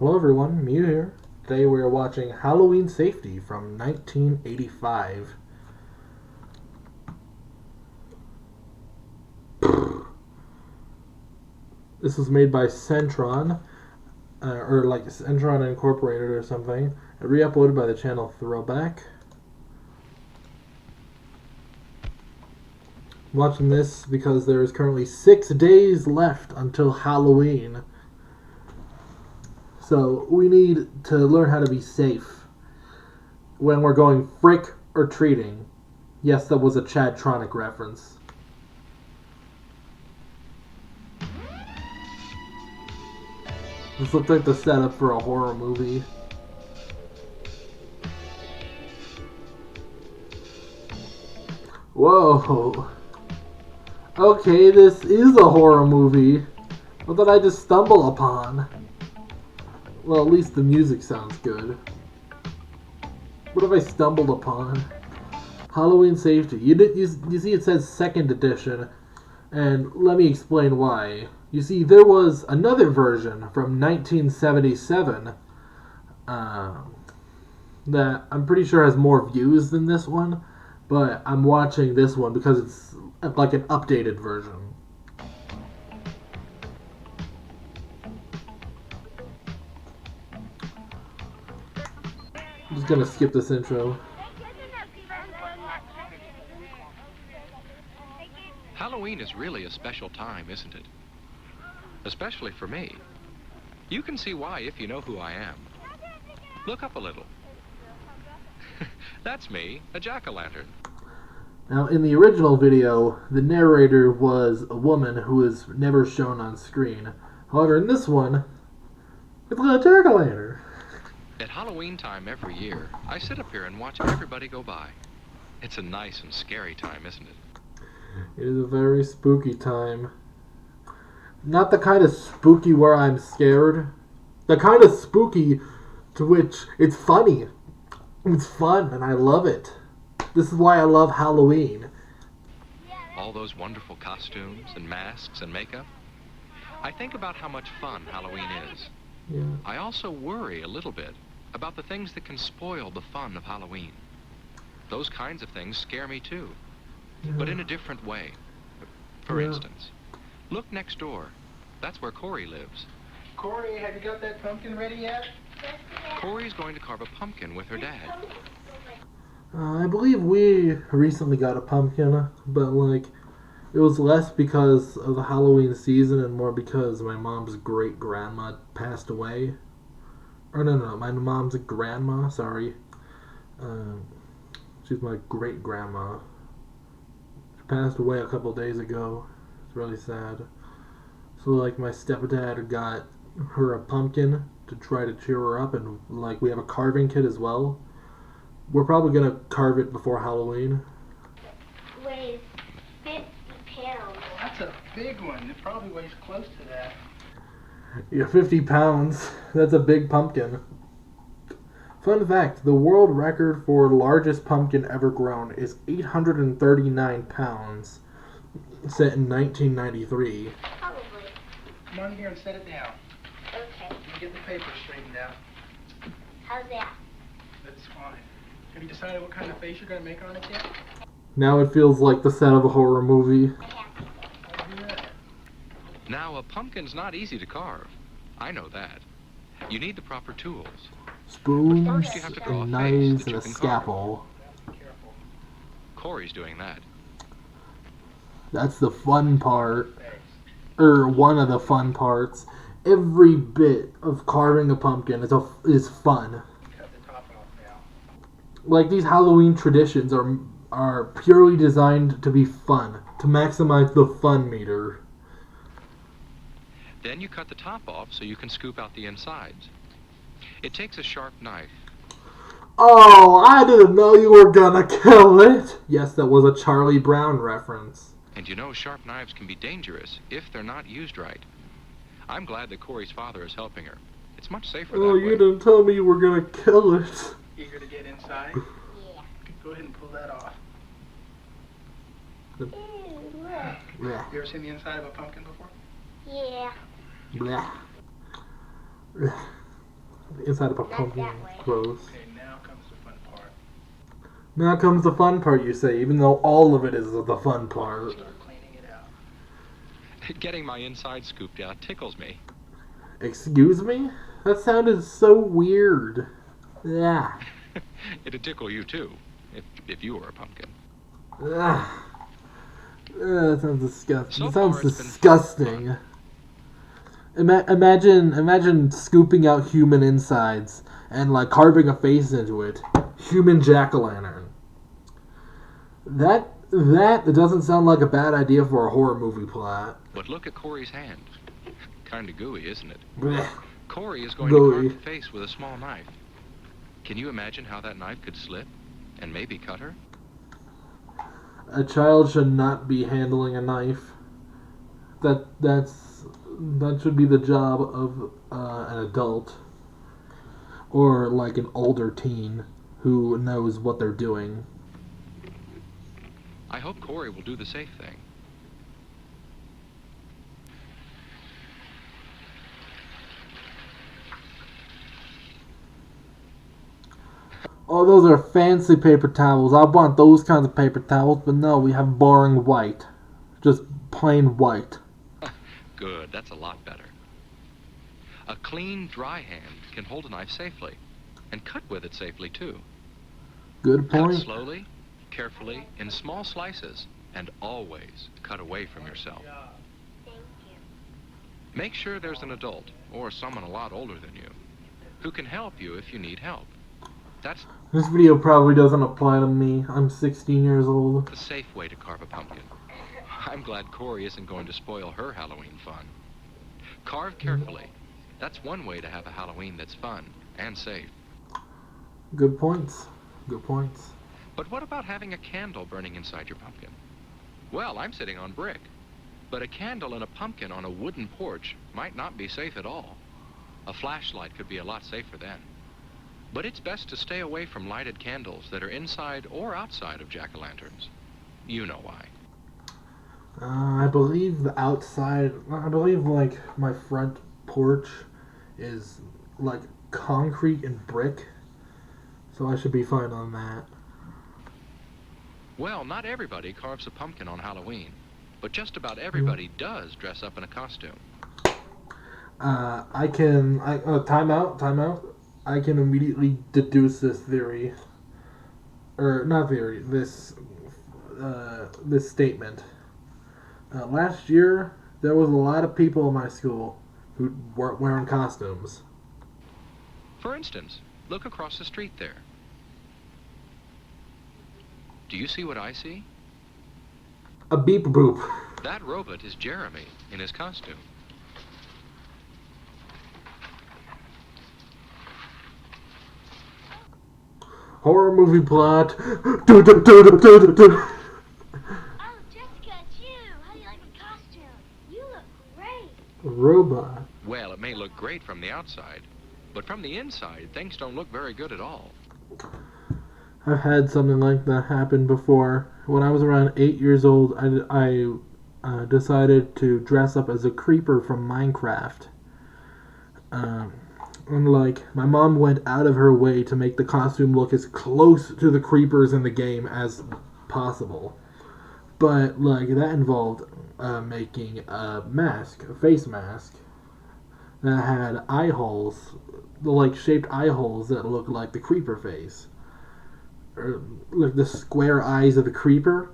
Hello everyone, Miyu here. Today we are watching Halloween Safety from 1985. This was made by Centron, or like Centron Incorporated or something, and re-uploaded by the channel Throwback. I'm watching this because there is currently 6 days left until Halloween. So we need to learn how to be safe when we're going frick or treating. Yes, that was a Chadtronic reference. This looked like the setup for a horror movie. Whoa. Okay, this is a horror movie. What did I just stumble upon? Well, at least the music sounds good. What have I stumbled upon? Halloween Safety. You see it says 2nd edition, and let me explain why. You see, there was another version from 1977 that I'm pretty sure has more views than this one, but I'm watching this one because it's like an updated version. I'm just gonna skip this intro. Halloween is really a special time, isn't it? Especially for me. You can see why if you know who I am. Look up a little. That's me, a jack-o'-lantern. Now, in the original video, the narrator was a woman who was never shown on screen. However, in this one, it's a jack-o'-lantern. At Halloween time every year, I sit up here and watch everybody go by. It's a nice and scary time, isn't it? It is a very spooky time. Not the kind of spooky where I'm scared. The kind of spooky to which it's funny. It's fun, and I love it. This is why I love Halloween. All those wonderful costumes and masks and makeup. I think about how much fun Halloween is. Yeah. I also worry a little bit about the things that can spoil the fun of Halloween. Those kinds of things scare me too, but in a different way. For instance, look next door. That's where Corey lives. Corey, have you got that pumpkin ready yet? Corey's going to carve a pumpkin with her dad. I believe we recently got a pumpkin, but like, it was less because of the Halloween season and more because my mom's great-grandma passed away. Or no, my mom's grandma, sorry. She's my great-grandma. She passed away a couple days ago. It's really sad. So like, my stepdad got her a pumpkin to try to cheer her up, and like, we have a carving kit as well. We're probably gonna carve it before Halloween. Weighs 50 pounds. That's a big one. It probably weighs close to that. Yeah, 50 pounds. That's a big pumpkin. Fun fact, the world record for largest pumpkin ever grown is 839 pounds, set in 1993. Probably. Come on here and set it down. Okay. Let me get the paper straightened out. How's that? That's fine. Have you decided what kind of face you're going to make on it yet? Now it feels like the set of a horror movie. I'll do that. Now, a pumpkin's not easy to carve. I know that. You need the proper tools. Spoons, First you have to draw a and face knives, that and you a can carve. scalpel. Be careful. Corey's doing that. That's the fun part. Face. Or one of the fun parts. Every bit of carving a pumpkin is fun. Cut the top off now. Like, these Halloween traditions are purely designed to be fun, to maximize the fun meter. Then you cut the top off so you can scoop out the insides. It takes a sharp knife. Oh, I didn't know you were gonna kill it! Yes, that was a Charlie Brown reference. And you know sharp knives can be dangerous if they're not used right. I'm glad that Corey's father is helping her. It's much safer that Oh, way. you didn't tell me you were gonna kill it. Eager to get inside? Yeah. Go ahead and pull that off. Ew, look. Blech, You ever seen the inside of a pumpkin before? Yeah. blech. Blech. inside of a Not pumpkin. that way. Gross. Okay, now comes the fun part. Now comes the fun part, you say, even though all of it is the fun part. Start cleaning it out. Getting my inside scooped out tickles me. Excuse me? That sounded so weird. Yeah. It'd tickle you too, if you were a pumpkin. Ah. That sounds disgusting. So That sounds far, it's been disgusting. Imagine scooping out human insides and like carving a face into it. Human jack-o'-lantern. That doesn't sound like a bad idea for a horror movie plot. But look at Corey's hand. Kinda gooey, isn't it? Blech. Corey is going Gooey. to carve the face with a small knife. Can you imagine how that knife could slip and maybe cut her? A child should not be handling a knife. That should be the job of an adult or like an older teen who knows what they're doing. I hope Corey will do the safe thing. Oh, those are fancy paper towels. I want those kinds of paper towels, but no, we have boring white. Just plain white. Good, that's a lot better. A clean, dry hand can hold a knife safely, and cut with it safely too. Good Cut point. slowly, carefully, in small slices, and always cut away from yourself. Thank you. Make sure there's an adult, or someone a lot older than you, who can help you if you need help. That's This video probably doesn't apply to me. I'm 16 years old. the safe way to carve a pumpkin. I'm glad Corey isn't going to spoil her Halloween fun. Carve carefully. That's one way to have a Halloween that's fun and safe. Good points. Good points. But what about having a candle burning inside your pumpkin? Well, I'm sitting on brick. But a candle and a pumpkin on a wooden porch might not be safe at all. A flashlight could be a lot safer then. But it's best to stay away from lighted candles that are inside or outside of jack-o'-lanterns. You know why. I believe the outside, I believe like my front porch is like concrete and brick. So I should be fine on that. Well, not everybody carves a pumpkin on Halloween, but just about everybody does dress up in a costume. Time out. I can immediately deduce this theory. Or, not theory, this statement. Last year, there was a lot of people in my school who weren't wearing costumes. For instance, look across the street there. Do you see what I see? A beep boop. That robot is Jeremy in his costume. Horror movie plot. Oh, Jessica, it's you. How do you like my costume? You look great. Robot. Well, it may look great from the outside, but from the inside, things don't look very good at all. I've had something like that happen before. When I was around 8 years old, I decided to dress up as a creeper from Minecraft. And like, my mom went out of her way to make the costume look as close to the creepers in the game as possible. But like, that involved making a mask, a face mask, that had eye holes, like shaped eye holes that looked like the creeper face. Or like the square eyes of the creeper.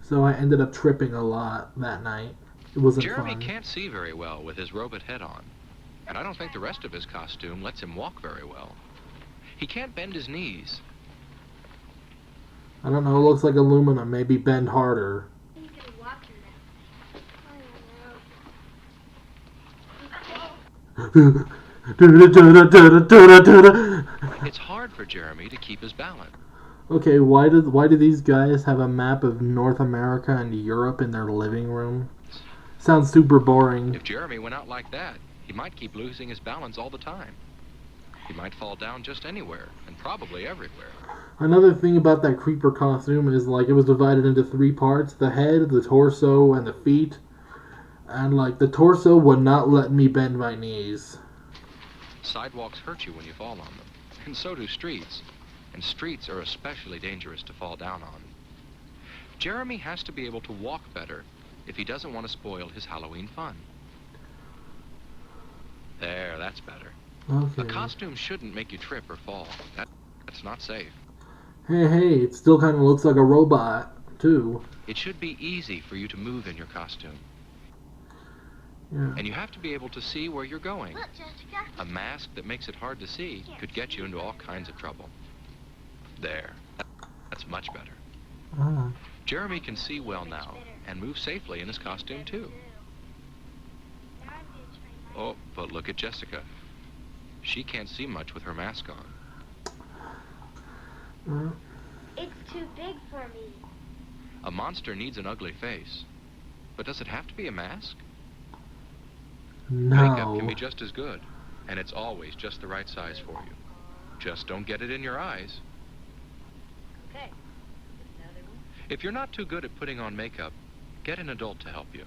So I ended up tripping a lot that night. It wasn't Jeremy fun. can't see very well with his robot head on, and I don't think the rest of his costume lets him walk very well. He can't bend his knees. I don't know, it looks like aluminum. Maybe bend harder. You can walk in It's hard for Jeremy to keep his balance. Okay, why do these guys have a map of North America and Europe in their living room? Sounds super boring. If Jeremy went out like that, he might keep losing his balance all the time. He might fall down just anywhere, and probably everywhere. Another thing about that creeper costume is like it was divided into 3 parts: the head, the torso, and the feet. And like the torso would not let me bend my knees. Sidewalks hurt you when you fall on them, and so do streets. And streets are especially dangerous to fall down on. Jeremy has to be able to walk better if he doesn't want to spoil his Halloween fun. There, that's better. Okay. A costume shouldn't make you trip or fall. That's not safe. Hey, it still kind of looks like a robot, too. It should be easy for you to move in your costume. Yeah. And you have to be able to see where you're going. Look, Jessica. A mask that makes it hard to see could get you into all kinds of trouble. There. That's much better. Ah. Jeremy can see well now and move safely in his costume, too. Oh, but look at Jessica. She can't see much with her mask on. It's too big for me. A monster needs an ugly face. But does it have to be a mask? Makeup can be No. just as good, and it's always just the right size for you. Just don't get it in your eyes. Okay. If you're not too good at putting on makeup, get an adult to help you.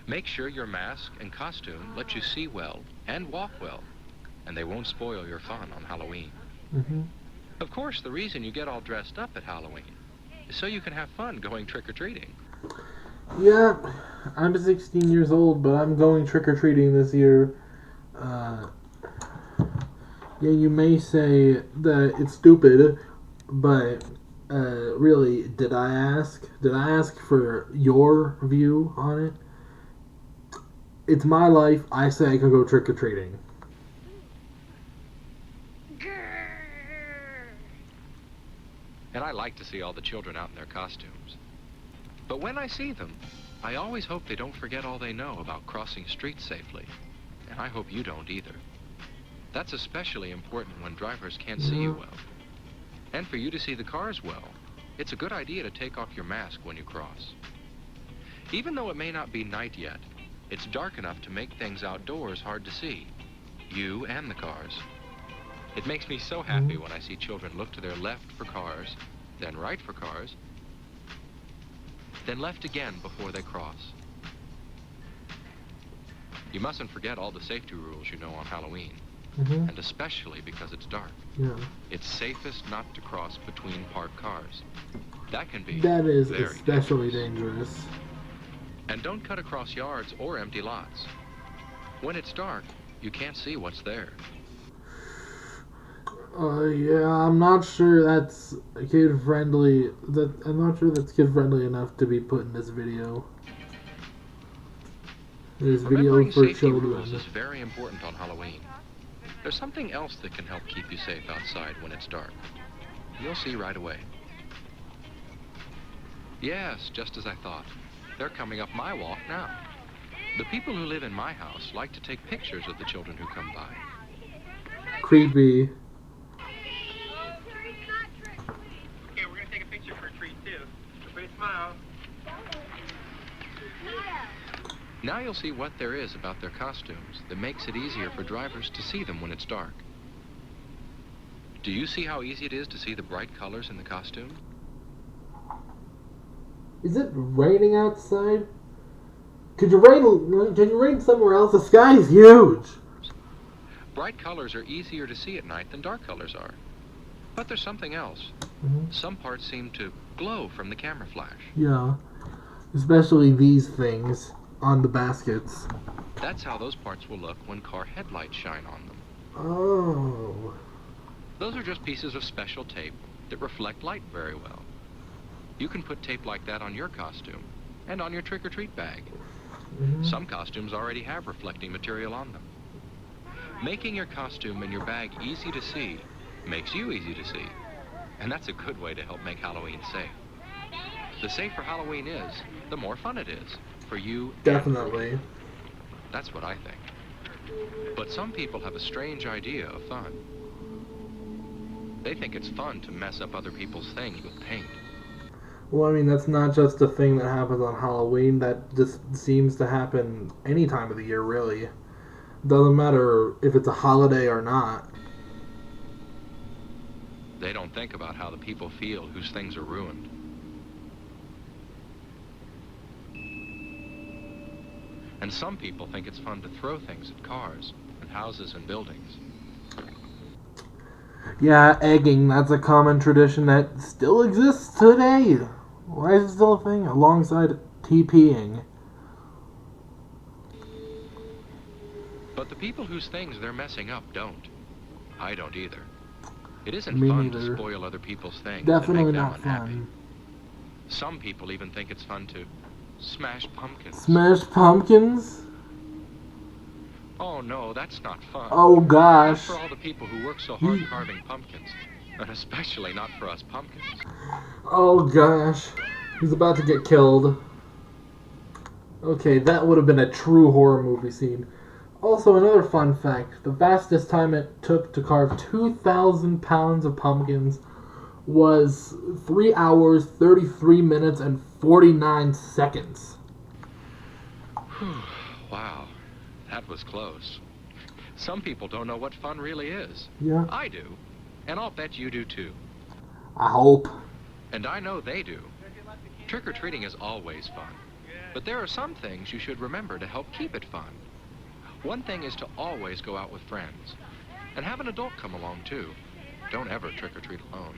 Make sure your mask and costume let you see well and walk well, and they won't spoil your fun on Halloween. Mm-hmm. Of course, the reason you get all dressed up at Halloween is so you can have fun going trick-or-treating. Yeah, I'm 16 years old, but I'm going trick-or-treating this year. Yeah, you may say that it's stupid, but really, did I ask? Did I ask for your view on it? It's my life. I say I can go trick-or-treating. And I like to see all the children out in their costumes. But when I see them, I always hope they don't forget all they know about crossing streets safely. And I hope you don't either. That's especially important when drivers can't see you well. And for you to see the cars well, it's a good idea to take off your mask when you cross. Even though it may not be night yet, it's dark enough to make things outdoors hard to see, you and the cars. It makes me so happy when I see children look to their left for cars, then right for cars, then left again before they cross. You mustn't forget all the safety rules you know on Halloween, Mm-hmm. and especially because it's dark. Yeah. It's safest not to cross between parked cars. That can be That is very especially dangerous. dangerous. And don't cut across yards or empty lots. When it's dark, you can't see what's there. Yeah, I'm not sure that's kid-friendly. I'm not sure that's kid-friendly enough to be put in this video. This video Remembering for safety rules children. is very important on Halloween. There's something else that can help keep you safe outside when it's dark. You'll see right away. Yes, just as I thought. They're coming up my walk now. The people who live in my house like to take pictures of the children who come by. Creepy. Okay, we're gonna take a picture for a treat too. Everybody smile. Now you'll see what there is about their costumes that makes it easier for drivers to see them when it's dark. Do you see how easy it is to see the bright colors in the costume? Is it raining outside? Could you rain somewhere else? The sky is huge. Bright colors are easier to see at night than dark colors are. But there's something else. Mm-hmm. Some parts seem to glow from the camera flash. Yeah. Especially these things on the baskets. That's how those parts will look when car headlights shine on them. Oh. Those are just pieces of special tape that reflect light very well. You can put tape like that on your costume and on your trick-or-treat bag. Mm-hmm. Some costumes already have reflecting material on them. Making your costume and your bag easy to see makes you easy to see. And that's a good way to help make Halloween safe. The safer Halloween is, the more fun it is for you. Definitely. That's what I think. But some people have a strange idea of fun. They think it's fun to mess up other people's things with paint. Well, I mean, that's not just a thing that happens on Halloween. That just seems to happen any time of the year, really. Doesn't matter if it's a holiday or not. They don't think about how the people feel whose things are ruined. And some people think it's fun to throw things at cars and houses and buildings. Yeah, egging, that's a common tradition that still exists today. Why is it still a thing? Alongside TPing. But the people whose things they're messing up don't. I don't either. It isn't Me fun neither. to spoil other people's things Definitely and make them not unhappy. fun. Some people even think it's fun to smash pumpkins. Smash pumpkins? Oh no, that's not fun. Oh Not gosh. for all the people who work so hard carving pumpkins. And especially not for us pumpkins. Oh gosh. He's about to get killed. Okay, that would have been a true horror movie scene. Also, another fun fact. The fastest time it took to carve 2,000 pounds of pumpkins was 3 hours, 33 minutes, and 49 seconds. Wow, that was close. Some people don't know what fun really is. Yeah, I do. And I'll bet you do too. I hope. And I know they do. Trick-or-treating is always fun. But there are some things you should remember to help keep it fun. One thing is to always go out with friends. And have an adult come along too. Don't ever trick-or-treat alone.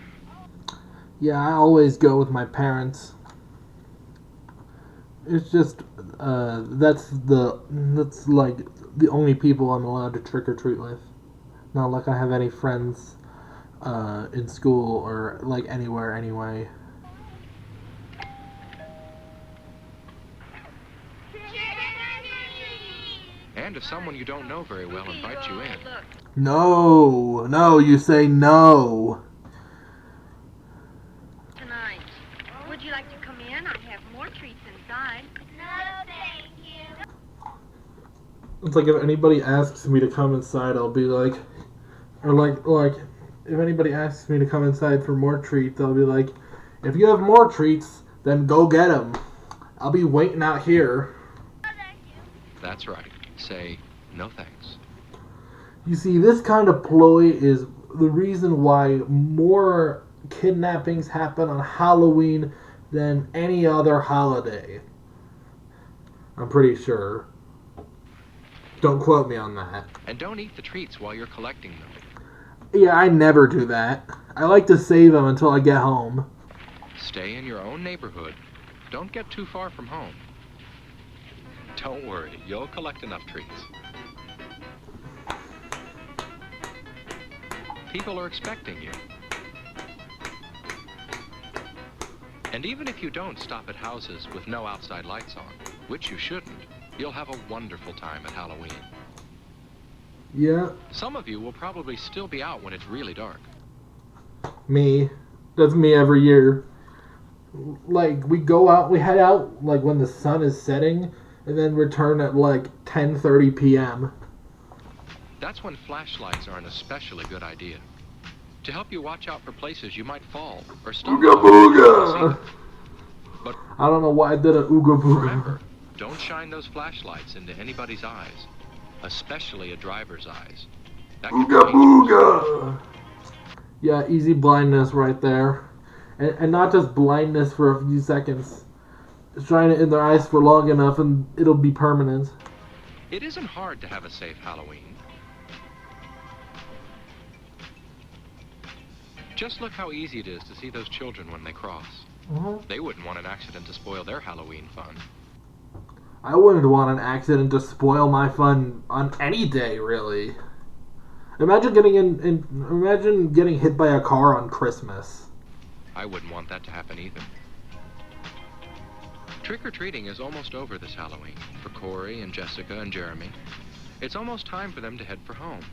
Yeah, I always go with my parents. It's just, that's like the only people I'm allowed to trick-or-treat with. Not like I have any friends in school or like anywhere anyway. And if someone you don't know very well invites you in, No, you say no. Tonight. Would you like to come in? I have more treats inside. No, thank you. It's like if anybody asks me to come inside, I'll be like, or like if anybody asks me to come inside for more treats, I'll be like, if you have more treats, then go get them. I'll be waiting out here. No, thank you. that's right. Say, no thanks. You see, this kind of ploy is the reason why more kidnappings happen on Halloween than any other holiday. I'm pretty sure. Don't quote me on that. And don't eat the treats while you're collecting them. Yeah, I never do that. I like to save them until I get home. Stay in your own neighborhood. Don't get too far from home. Don't worry, you'll collect enough treats. People are expecting you. And even if you don't stop at houses with no outside lights on, which you shouldn't, you'll have a wonderful time at Halloween. Yeah, Some of you will probably still be out when it's really dark. me. That's me every year. Like, we go out, we head out, like, when the sun is setting, and then return at, like, 10:30 p.m. That's when flashlights are an especially good idea. To help you watch out for places you might fall or stumble. Ooga booga! But I don't know why I did an ooga booga. remember, don't shine those flashlights into anybody's eyes, especially a driver's eyes. That could be Ooga dangerous. booga! Yeah, easy blindness right there. And not just blindness for a few seconds. Shine it in their eyes for long enough and it'll be permanent. It isn't hard to have a safe Halloween. Just look how easy it is to see those children when they cross. They wouldn't want an accident to spoil their Halloween fun. I wouldn't want an accident to spoil my fun on any day, really. Imagine getting hit by a car on Christmas. I wouldn't want that to happen either. Trick-or-treating is almost over this Halloween for Corey and Jessica and Jeremy. It's almost time for them to head for home.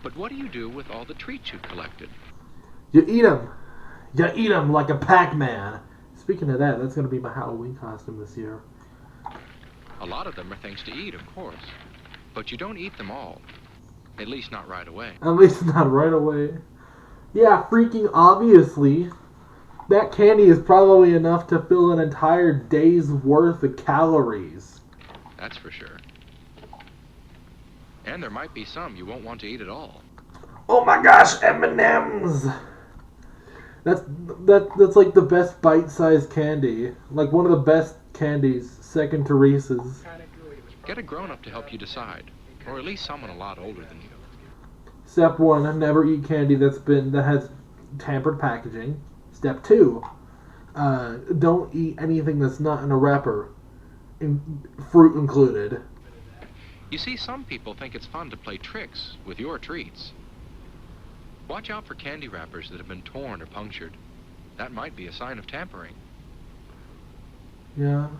But what do you do with all the treats you've collected? You eat them. You eat them like a Pac-Man. Speaking of that, that's going to be my Halloween costume this year. A lot of them are things to eat, of course. But you don't eat them all. At least not right away. At least not right away. Yeah, freaking obviously. That candy is probably enough to fill an entire day's worth of calories. That's for sure. And there might be some you won't want to eat at all. Oh my gosh, M&M's! That's like the best bite-sized candy. Like one of the best candies, second to Reese's. Get Get a grown-up to help you decide, or at least someone a lot older than you. Step 1, never eat candy that has tampered packaging. Step 2, don't eat anything that's not in a wrapper, fruit included. You see, some people think it's fun to play tricks with your treats. Watch out for candy wrappers that have been torn or punctured. That might be a sign of tampering. Yeah.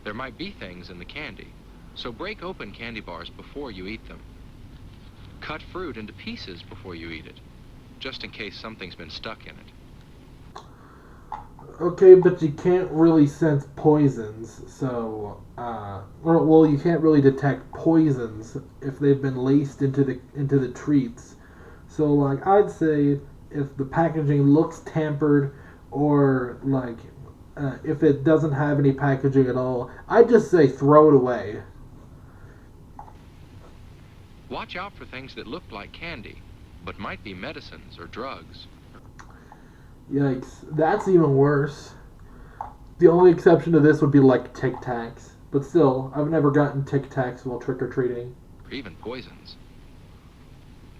There might be things in the candy, so break open candy bars before you eat them. Cut fruit into pieces before you eat it, just in case something's been stuck in it. Okay, but you can't really sense poisons, so well, you can't really detect poisons if they've been laced into the treats. So, like, I'd say if the packaging looks tampered, or like if it doesn't have any packaging at all, I'd just say throw it away. Watch out for things that look like candy, but might be medicines or drugs. Yikes, that's even worse. The only exception to this would be like Tic Tacs, but still, I've never gotten Tic Tacs while trick or treating. Or even poisons.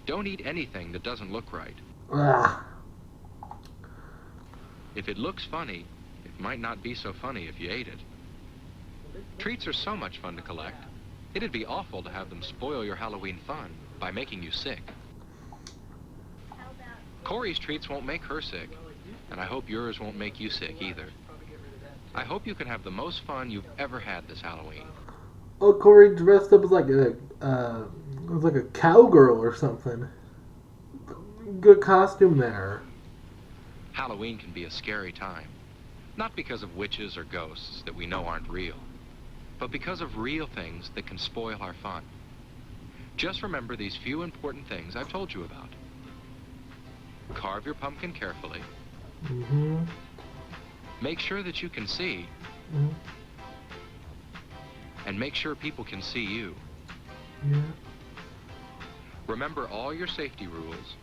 Don't eat anything that doesn't look right. Ugh. If it looks funny, it might not be so funny if you ate it. Treats are so much fun to collect. It'd be awful to have them spoil your Halloween fun by making you sick. Corey's treats won't make her sick, and I hope yours won't make you sick either. I hope you can have the most fun you've ever had this Halloween. Oh, Corey dressed up as like a cowgirl or something. Good costume there. Halloween can be a scary time. Not because of witches or ghosts that we know aren't real, but because of real things that can spoil our fun. Just remember these few important things I've told you about. Carve your pumpkin carefully. Mm-hmm. Make sure that you can see. Mm-hmm. And make sure people can see you. Yeah. Remember all your safety rules,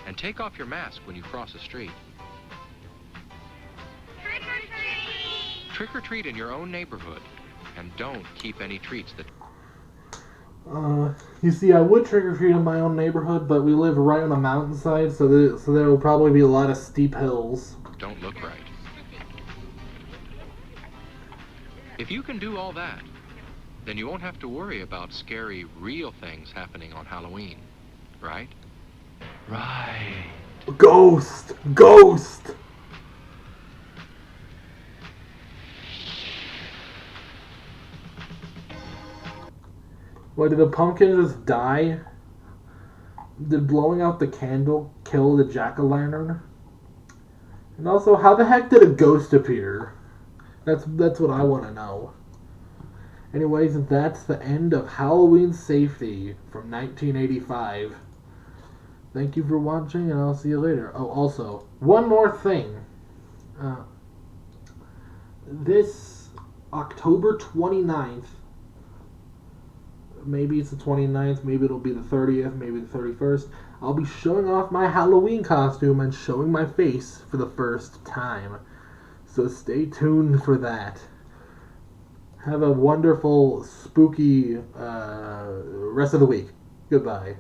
and take off your mask when you cross a street. Trick or treat! Trick or treat in your own neighborhood, and don't keep any treats that... You see, I would trick or treat in my own neighborhood, but we live right on a mountainside, so there will probably be a lot of steep hills. don't look right. If you can do all that, then you won't have to worry about scary, real things happening on Halloween, right? Right. Ghost! Ghost! What, did the pumpkin just die? Did blowing out the candle kill the jack-o'-lantern? And also, how the heck did a ghost appear? That's what I want to know. Anyways, that's the end of Halloween Safety from 1985. Thank you for watching, and I'll see you later. Oh, also, one more thing. This October 29th, maybe it's the 29th, maybe it'll be the 30th, maybe the 31st, I'll be showing off my Halloween costume and showing my face for the first time. So stay tuned for that. Have a wonderful, spooky rest of the week. Goodbye.